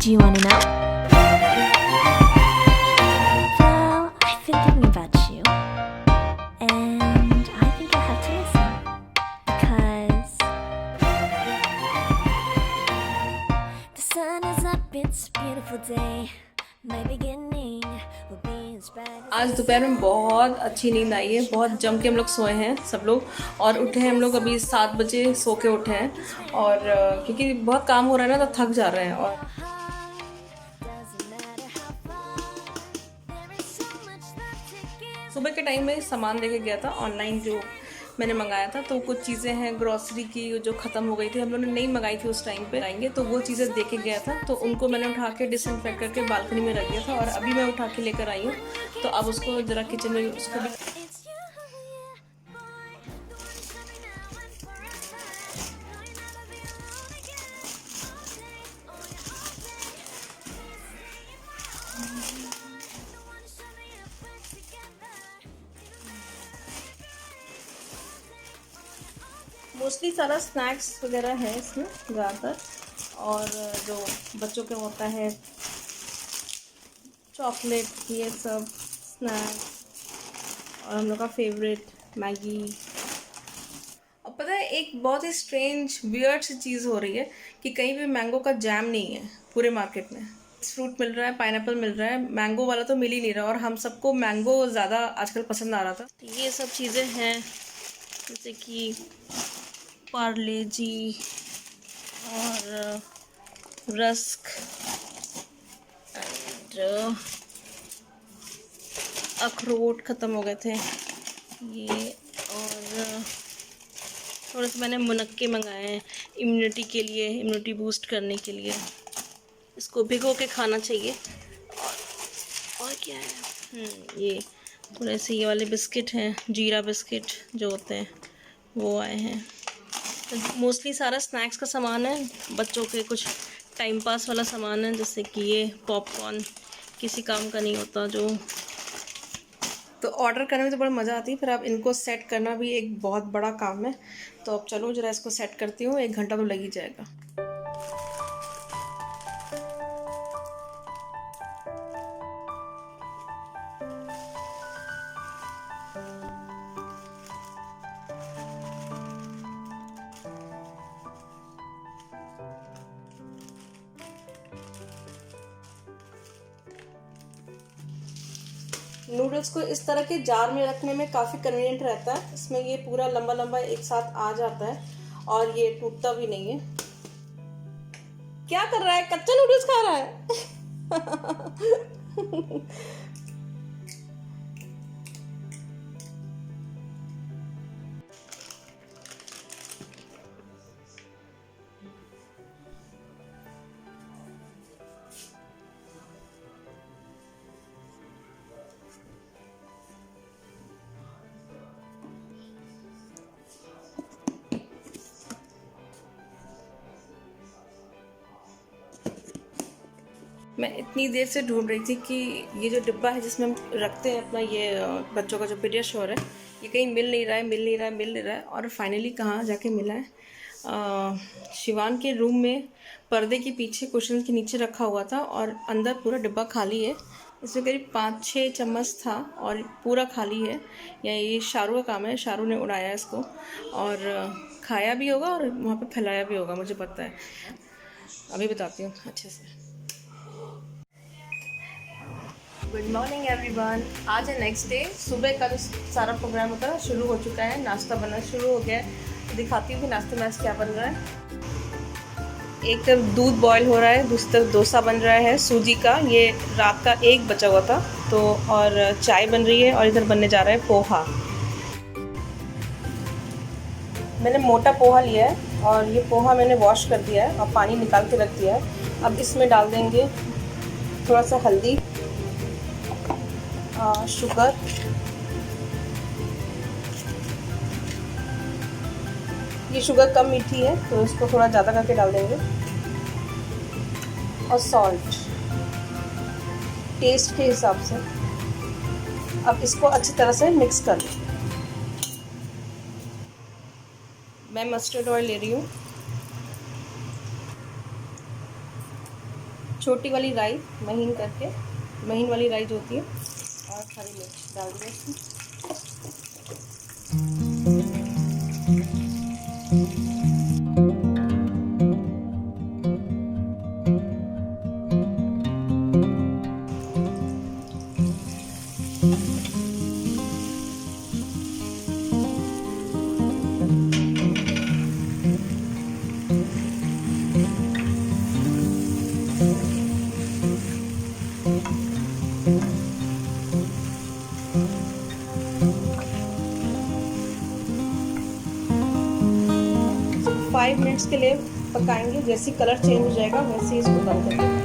Do you want to know? Well, I've been thinking about you, and I think I have to listen because the sun is up, it's a beautiful day. My beginning will be as bright as आज दोपहर में बहुत अच्छी नींद आई है, बहुत जम के हम लोग सोए हैं सब लोग, और उठे हैं हम लोग अभी 7 बजे सो के उठे हैं। और क्योंकि बहुत काम हो रहा है ना तो थक जा रहे हैं। और doesn't matter how far. There is so much left to give. सुबह के टाइम में सामान लेके गया था ऑनलाइन, जो मैंने मंगाया था, तो कुछ चीज़ें हैं ग्रॉसरी की जो ख़त्म हो गई थी, हम लोगों ने नहीं मंगाई थी उस टाइम पे आएंगे, तो वो चीज़ें दे के गया था, तो उनको मैंने उठा के डिसइंफेक्ट करके बालकनी में रख दिया था। और अभी मैं उठा के लेकर आई हूँ, तो अब उसको ज़रा किचन में उसको भी It's you, yeah, boy. The way you tell me now and forever. No, you'll never be alone again. All day, oh yeah, all day. Don't wanna show me up when together. Mostly सारा snacks वगैरह है इसमें ज़्यादातर, और जो बच्चों के होता है चॉकलेट, ये सब स्नैक्स, और हम लोग का फेवरेट मैगी। और पता है एक बहुत ही स्ट्रेंज वियर्ड सी चीज़ हो रही है कि कहीं भी मैंगो का जैम नहीं है पूरे मार्केट में। फ्रूट मिल रहा है, पाइनएप्पल मिल रहा है, मैंगो वाला तो मिल ही नहीं रहा, और हम सबको मैंगो ज़्यादा आजकल पसंद आ रहा था। ये सब चीज़ें हैं जैसे कि पार्ले जी और रस्क एंड अखरोट ख़त्म हो गए थे ये, और थोड़े से मैंने मुनक्के मंगाए हैं इम्यूनिटी के लिए, इम्यूनिटी बूस्ट करने के लिए। इसको भिगो के खाना चाहिए। और क्या है, ये थोड़े से ये वाले बिस्किट हैं, जीरा बिस्किट जो होते हैं वो आए हैं। मोस्टली सारा स्नैक्स का सामान है, बच्चों के कुछ टाइम पास वाला सामान है, जैसे कि ये पॉपकॉर्न किसी काम का नहीं होता जो, तो ऑर्डर करने में तो बड़ा मज़ा आती है, फिर आप इनको सेट करना भी एक बहुत बड़ा काम है। तो अब चलो ज़रा इसको सेट करती हूँ, 1 घंटा तो लग ही जाएगा। नूडल्स को इस तरह के जार में रखने में काफ़ी कन्वीनियंट रहता है, इसमें ये पूरा लंबा लंबा एक साथ आ जाता है और ये टूटता भी नहीं है। क्या कर रहा है, कच्चा नूडल्स खा रहा है। मैं इतनी देर से ढूंढ रही थी कि ये जो डिब्बा है जिसमें हम रखते हैं अपना ये बच्चों का जो पीडियाश्योर है, ये कहीं मिल नहीं रहा है, और फाइनली कहाँ जाके मिला है। शिवान के रूम में पर्दे के पीछे कुशन के नीचे रखा हुआ था, और अंदर पूरा डिब्बा खाली है। इसमें करीब 5-6 चम्मच था और पूरा खाली है। या ये शारू का काम है, शारू ने उड़ाया इसको, और खाया भी होगा और वहाँ पे फैलाया भी होगा, मुझे पता है। अभी बताती हूँ अच्छे से। Good morning everyone. आज है नेक्स्ट डे, सुबह का जो सारा प्रोग्राम होता है शुरू हो चुका है, नाश्ता बनना शुरू हो गया है। तो दिखाती हूँ कि नाश्ते में आज क्या बन रहा है। एक तरफ दूध बॉईल हो रहा है, दूसरी तरफ डोसा बन रहा है सूजी का, ये रात का एक बचा हुआ था तो, और चाय बन रही है, और इधर बनने जा रहा है पोहा। मैंने मोटा पोहा लिया है और ये पोहा मैंने वॉश कर दिया है और पानी निकाल के रख दिया है। अब इसमें डाल देंगे थोड़ा सा हल्दी, शुगर, ये शुगर कम मीठी है तो इसको थोड़ा ज़्यादा करके डाल देंगे, और सॉल्ट टेस्ट के हिसाब से। अब इसको अच्छी तरह से मिक्स कर लें। मैं मस्टर्ड ऑयल ले रही हूँ। छोटी वाली राई महीन करके, महीन वाली राई जो होती है, और हरी मिर्च डाल दिया इसमें। 5 मिनट्स के लिए पकाएंगे। जैसे कलर चेंज हो जाएगा वैसे ही इसको बंद कर देंगे।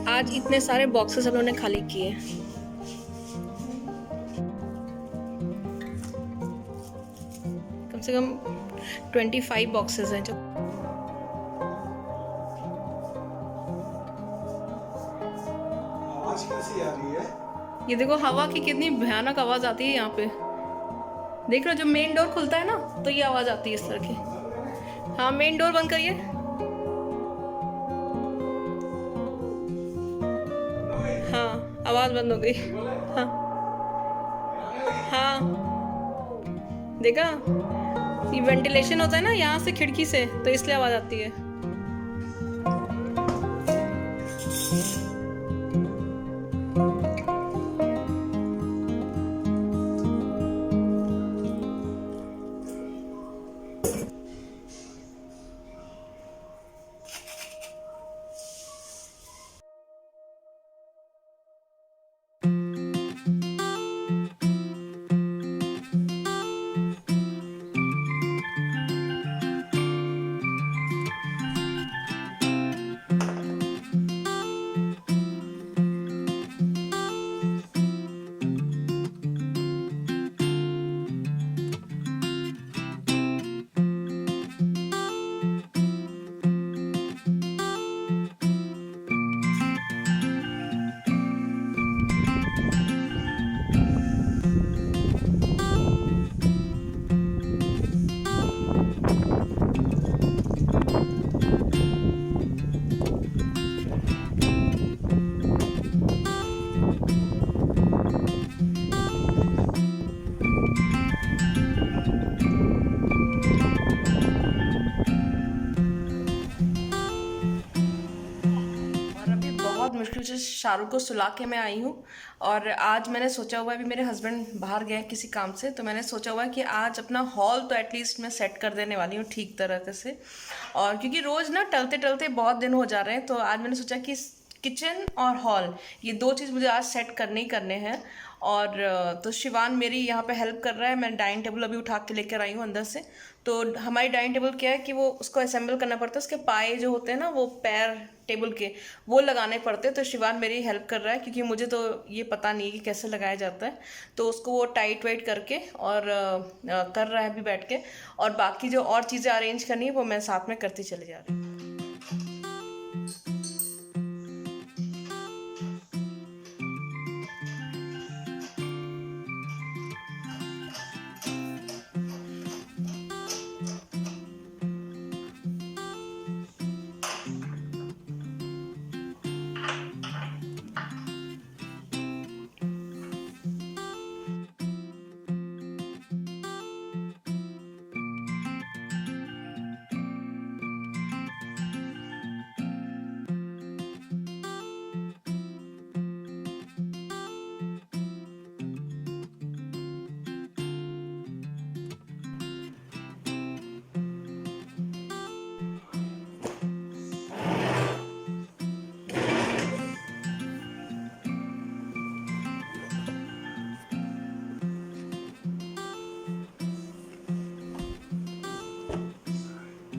आज इतने सारे बॉक्सेस हम लोगों ने खाली किए। कम से कम 25 बॉक्सेस हैं जो आवाज कैसी आ रही है? ये देखो हवा की कितनी भयानक आवाज आती है यहाँ पे। देख रहे हो जब मेन डोर खुलता है ना तो ये आवाज आती है इस तरह की। हाँ मेन डोर बंद करिए। हाँ आवाज बंद हो गई। हाँ हाँ देखा, ये वेंटिलेशन होता है ना यहाँ से खिड़की से, तो इसलिए आवाज आती है। मुश्किल से शाहरुख को सुला के मैं आई हूँ। और आज मैंने सोचा हुआ है, अभी मेरे हस्बैंड बाहर गए किसी काम से, तो मैंने सोचा हुआ है कि आज अपना हॉल तो एटलीस्ट मैं सेट कर देने वाली हूँ ठीक तरह से। और क्योंकि रोज़ ना टलते टलते बहुत दिन हो जा रहे हैं, तो आज मैंने सोचा कि किचन और हॉल ये दो चीज़ मुझे आज सेट करने ही करने हैं। और तो शिवान मेरी यहाँ पे हेल्प कर रहा है। मैं डाइनिंग टेबल अभी उठा के लेकर आई हूँ अंदर से। तो हमारी डाइनिंग टेबल क्या है कि वो उसको असेंबल करना पड़ता है, उसके पाए जो होते हैं ना, वो पैर टेबल के वो लगाने पड़ते हैं। तो शिवान मेरी हेल्प कर रहा है क्योंकि मुझे तो ये पता नहीं है कि कैसे लगाया जाता है। तो उसको वो टाइट वाइट करके और कर रहा है अभी बैठ के। और बाकी जो और चीज़ें अरेंज करनी है वो मैं साथ में करती चली जा रही हूँ।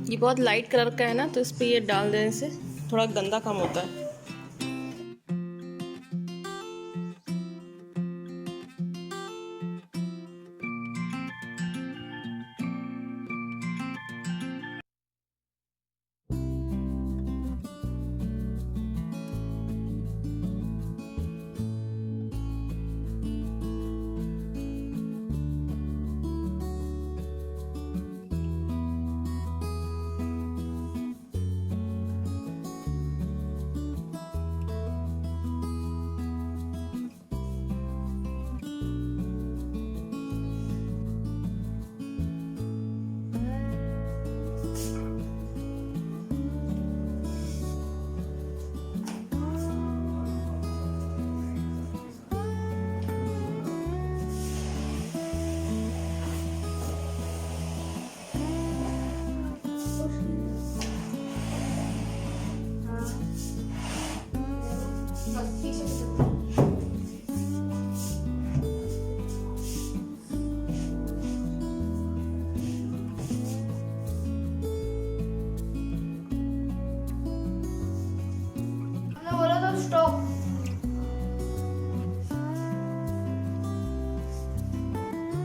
ये बहुत लाइट कलर का है ना, तो इस पर ये डाल देने से थोड़ा गंदा कम होता है।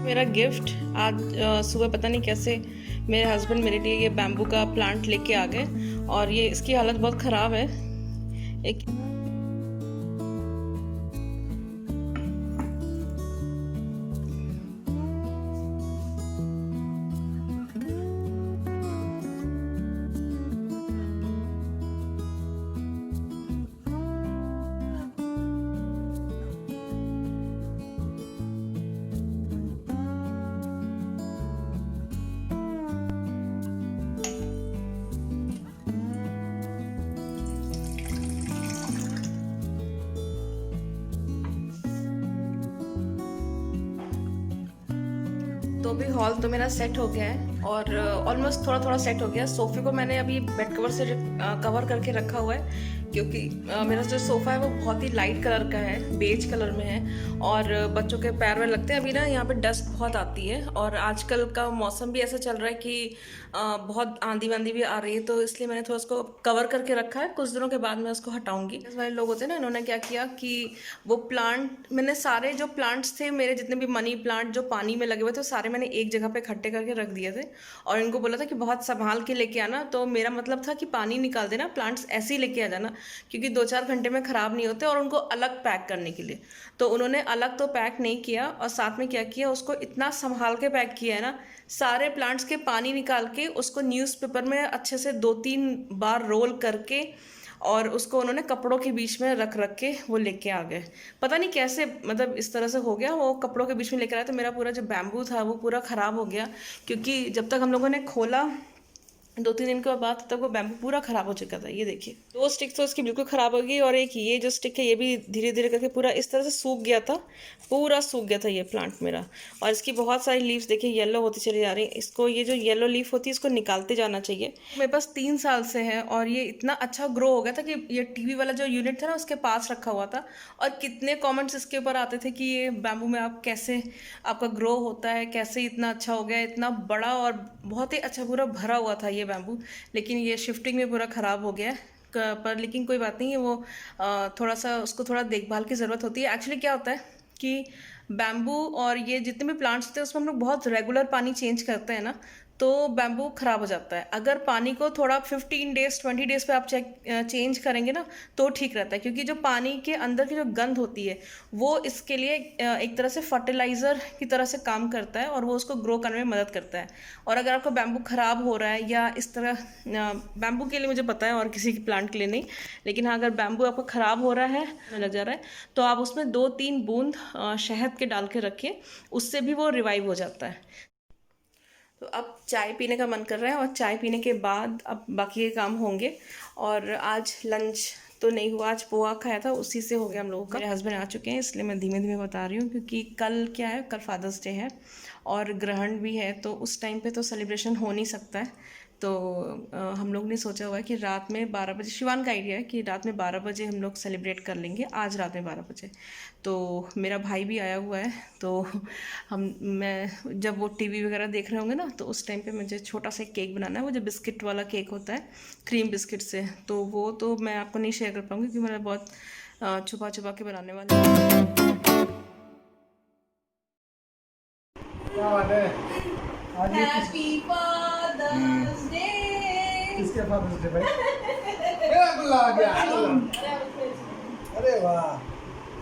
मेरा गिफ्ट आज सुबह पता नहीं कैसे मेरे हस्बैंड मेरे लिए ये बैम्बू का प्लांट लेके आ गए, और ये इसकी हालत बहुत ख़राब है। एक तो अभी हॉल तो मेरा सेट हो गया है, और ऑलमोस्ट थोड़ा थोड़ा सेट हो गया। सोफ़े को मैंने अभी बेड कवर से कवर करके रखा हुआ है, क्योंकि मेरा जो सोफ़ा है वो बहुत ही लाइट कलर का है, बेज कलर में है, और बच्चों के पैर में लगते हैं। अभी ना यहाँ पे डस्ट बहुत आती है, और आजकल का मौसम भी ऐसा चल रहा है कि बहुत आंधी वांधी भी आ रही है, तो इसलिए मैंने थोड़ा उसको कवर करके रखा है। कुछ दिनों के बाद मैं उसको हटाऊंगी। इस वाले लोग होते हैं ना, इन्होंने क्या किया कि वो प्लांट, मैंने सारे जो प्लांट्स थे मेरे, जितने भी मनी प्लांट जो पानी में लगे हुए थे, सारे मैंने एक जगह पे इकट्ठे करके रख दिए थे, और इनको बोला था कि बहुत संभाल के लेके आना। तो मेरा मतलब था कि पानी निकाल देना, प्लांट्स ऐसे ही लेके आ जाना, क्योंकि 2-4 घंटे में ख़राब नहीं होते, और उनको अलग पैक करने के लिए। तो उन्होंने अलग तो पैक नहीं किया, और साथ में क्या किया, उसको इतना संभाल के पैक किया है ना, सारे प्लांट्स के पानी निकाल के उसको न्यूज़पेपर में अच्छे से 2-3 बार रोल करके, और उसको उन्होंने कपड़ों के बीच में रख रख के वो लेके आ गए। पता नहीं कैसे, मतलब इस तरह से हो गया, वो कपड़ों के बीच में लेकर आया, तो मेरा पूरा जो बैम्बू था वो पूरा ख़राब हो गया। क्योंकि जब तक हम लोगों ने खोला 2-3 दिन के बाद तक वो बैम्बू पूरा ख़राब हो चुका था। ये देखिए 2 स्टिक्स तो इसकी बिल्कुल ख़राब हो गई, और एक ये जो स्टिक है ये भी धीरे धीरे करके पूरा इस तरह से सूख गया था, पूरा सूख गया था ये प्लांट मेरा। और इसकी बहुत सारी लीव्स देखिए येलो होती चली जा रही हैं। इसको ये जो येलो लीफ होती है इसको निकालते जाना चाहिए। मेरे पास 3 साल से है और ये इतना अच्छा ग्रो हो गया था कि ये टीवी वाला जो यूनिट था ना उसके पास रखा हुआ था, और कितने कमेंट्स इसके ऊपर आते थे कि ये बैम्बू में आप कैसे आपका ग्रो होता है, कैसे इतना अच्छा हो गया, इतना बड़ा और बहुत ही अच्छा पूरा भरा हुआ था ये बैम्बू। लेकिन ये शिफ्टिंग में पूरा ख़राब हो गया है पर लेकिन कोई बात नहीं है, वो थोड़ा सा उसको थोड़ा देखभाल की ज़रूरत होती है। एक्चुअली क्या होता है कि बैम्बू और ये जितने भी प्लांट्स होते हैं उसमें हम लोग बहुत रेगुलर पानी चेंज करते हैं ना, तो बैम्बू ख़राब हो जाता है। अगर पानी को थोड़ा 15 डेज 20 डेज पे आप चेंज करेंगे ना तो ठीक रहता है, क्योंकि जो पानी के अंदर की जो गंध होती है वो इसके लिए एक तरह से फर्टिलाइज़र की तरह से काम करता है और वो उसको ग्रो करने में मदद करता है। और अगर आपका बैम्बू ख़राब हो रहा है या इस तरह, बैम्बू के लिए मुझे पता है और किसी के प्लांट के लिए नहीं, लेकिन हाँ अगर बैम्बू आपका ख़राब हो रहा है, लग जा रहा है, तो आप उसमें 2-3 बूंद शहद के डाल के रखिए, उससे भी वो रिवाइव हो जाता है। तो अब चाय पीने का मन कर रहा है और चाय पीने के बाद अब बाकी के काम होंगे। और आज लंच तो नहीं हुआ, आज पोहा खाया था उसी से हो गया हम लोगों का। मेरे हस्बैंड आ चुके हैं इसलिए मैं धीमे धीमे बता रही हूँ, क्योंकि कल क्या है, कल फादर्स डे है और ग्रहण भी है, तो उस टाइम पे तो सेलिब्रेशन हो नहीं सकता है। तो हम लोग ने सोचा हुआ है कि रात में 12 बजे, शिवान का आइडिया है कि रात में 12 बजे हम लोग सेलिब्रेट कर लेंगे, आज रात में 12 बजे। तो मेरा भाई भी आया हुआ है, तो मैं जब वो टीवी वगैरह देख रहे होंगे ना तो उस टाइम पे मुझे छोटा सा केक बनाना है, वो जो बिस्किट वाला केक होता है क्रीम बिस्किट से, तो वो तो मैं आपको नहीं शेयर कर पाऊँगी क्योंकि मैं बहुत छुपा छुपा के बनाने वाली हूँ। क्या बात है? आज ये हैप्पी फादर्स डे। किसके फादर्स डे भाई? मेरा गुल्ला आ गया। अरे वाह,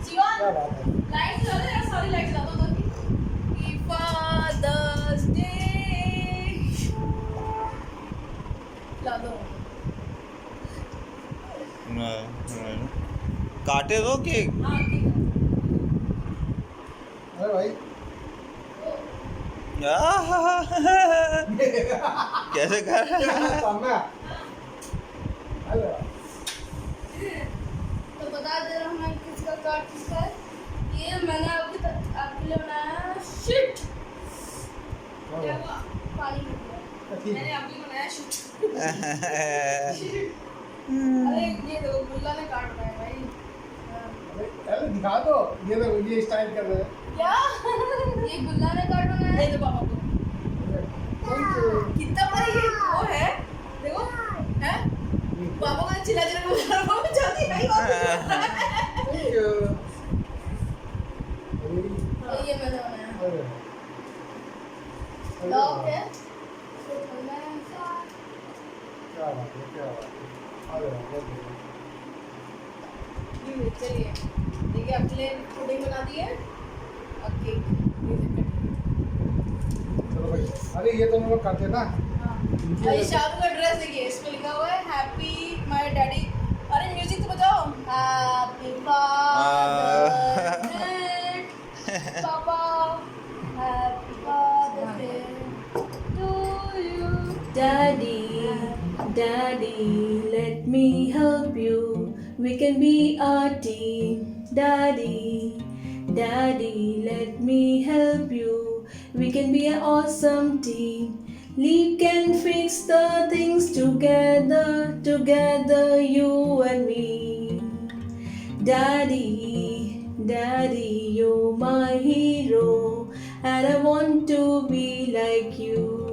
क्या बात है? लाइट चला यार, सारी लाइट चला दो हैप्पी फादर्स डे। ला दो। काटे दो केक। हाँ ठीक है। अरे भाई कैसे कर सामने। अरे तो बता दे रहा हूँ मैं किसका कार्ड किसका है। ये मैंने आपके लिए बनाया है। शिट, क्या हुआ? पानी में गिरा। ठीक मैंने है। आपके लिए बनाया शिट। अरे ये देखो गुल्ला ने कार्ड बनाया भाई। अरे दिखा दो, ये देखो ये स्टाइल कर रहे हैं। क्या? ये गुल्ला ने कार्ड बनाया दे है। दो पापा को। Thank you. कितना बड़ा ये वो है, देखो है। पापा को चिल्ला चिल्ला के बता रहा हूँ, जल्दी नहीं थैंक यू। ये मैंने बनाया है। अरे लॉक है। इसको खोलना है ऐसा। क्या बात है, क्या बात है। अरे बहुत बढ़िया। चलिए देखिए आपके लिए पुडिंग बना दी है और केक। चलो भाई, अरे ये तो हम लोग खाते ना। हाँ। इनकी और ये शाहरुख का ड्रेस देखिए, इस पे लिखा हुआ है हैप्पी माय डैडी। अरे म्यूजिक तो बजाओ। हैप्पी फादर्स डे पापा, happy father's day to you daddy. Daddy, let me help you. We can be a team. Daddy, Daddy, let me help you. We can be an awesome team. We can fix the things together, together, you and me. Daddy, Daddy, you're my hero, and I want to be like you.